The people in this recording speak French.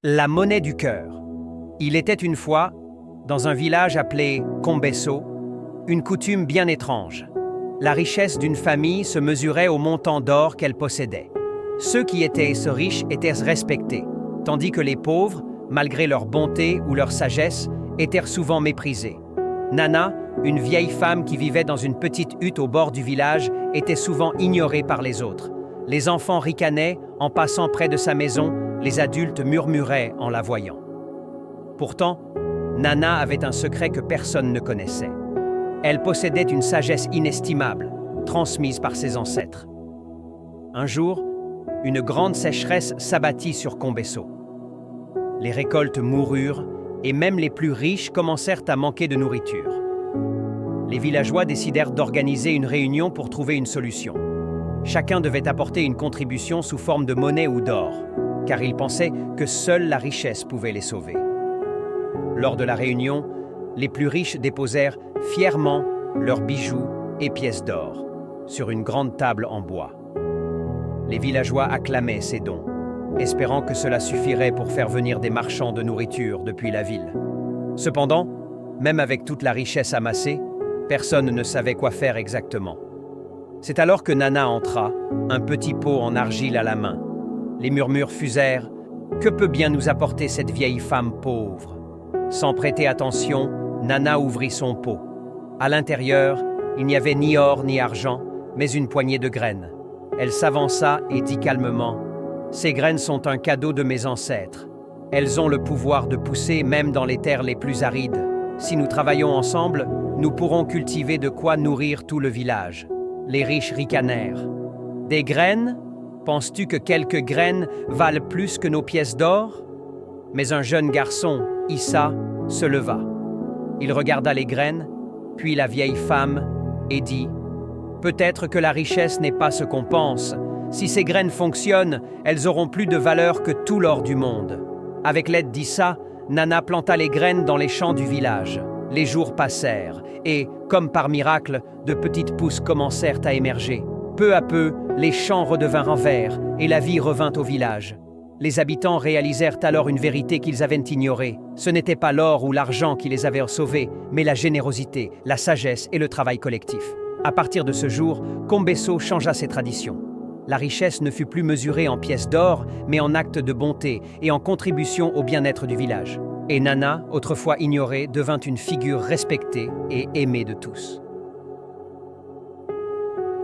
La monnaie du cœur. Il était une fois, dans un village appelé Kombeso, une coutume bien étrange. La richesse d'une famille se mesurait au montant d'or qu'elle possédait. Ceux qui étaient riches étaient respectés, tandis que les pauvres, malgré leur bonté ou leur sagesse, étaient souvent méprisés. Nana, une vieille femme qui vivait dans une petite hutte au bord du village, était souvent ignorée par les autres. Les enfants ricanaient en passant près de sa maison, les adultes murmuraient en la voyant. Pourtant, Nana avait un secret que personne ne connaissait. Elle possédait une sagesse inestimable, transmise par ses ancêtres. Un jour, une grande sécheresse s'abattit sur Kombeso. Les récoltes moururent et même les plus riches commencèrent à manquer de nourriture. Les villageois décidèrent d'organiser une réunion pour trouver une solution. Chacun devait apporter une contribution sous forme de monnaie ou d'or, car ils pensaient que seule la richesse pouvait les sauver. Lors de la réunion, les plus riches déposèrent fièrement leurs bijoux et pièces d'or sur une grande table en bois. Les villageois acclamaient ces dons, espérant que cela suffirait pour faire venir des marchands de nourriture depuis la ville. Cependant, même avec toute la richesse amassée, personne ne savait quoi faire exactement. C'est alors que Nana entra, un petit pot en argile à la main. Les murmures fusèrent. « Que peut bien nous apporter cette vieille femme pauvre ?» Sans prêter attention, Nana ouvrit son pot. À l'intérieur, il n'y avait ni or ni argent, mais une poignée de graines. Elle s'avança et dit calmement « Ces graines sont un cadeau de mes ancêtres. Elles ont le pouvoir de pousser même dans les terres les plus arides. Si nous travaillons ensemble, nous pourrons cultiver de quoi nourrir tout le village. » Les riches ricanèrent. « Des graines ? Penses-tu que quelques graines valent plus que nos pièces d'or ?» Mais un jeune garçon, Issa, se leva. Il regarda les graines, puis la vieille femme, et dit « Peut-être que la richesse n'est pas ce qu'on pense. Si ces graines fonctionnent, elles auront plus de valeur que tout l'or du monde. » Avec l'aide d'Issa, Nana planta les graines dans les champs du village. Les jours passèrent, et, comme par miracle, de petites pousses commencèrent à émerger. Peu à peu, les champs redevinrent verts, et la vie revint au village. Les habitants réalisèrent alors une vérité qu'ils avaient ignorée. Ce n'était pas l'or ou l'argent qui les avait sauvés, mais la générosité, la sagesse et le travail collectif. À partir de ce jour, Kombeso changea ses traditions. La richesse ne fut plus mesurée en pièces d'or, mais en actes de bonté et en contribution au bien-être du village. Et Nana, autrefois ignorée, devint une figure respectée et aimée de tous.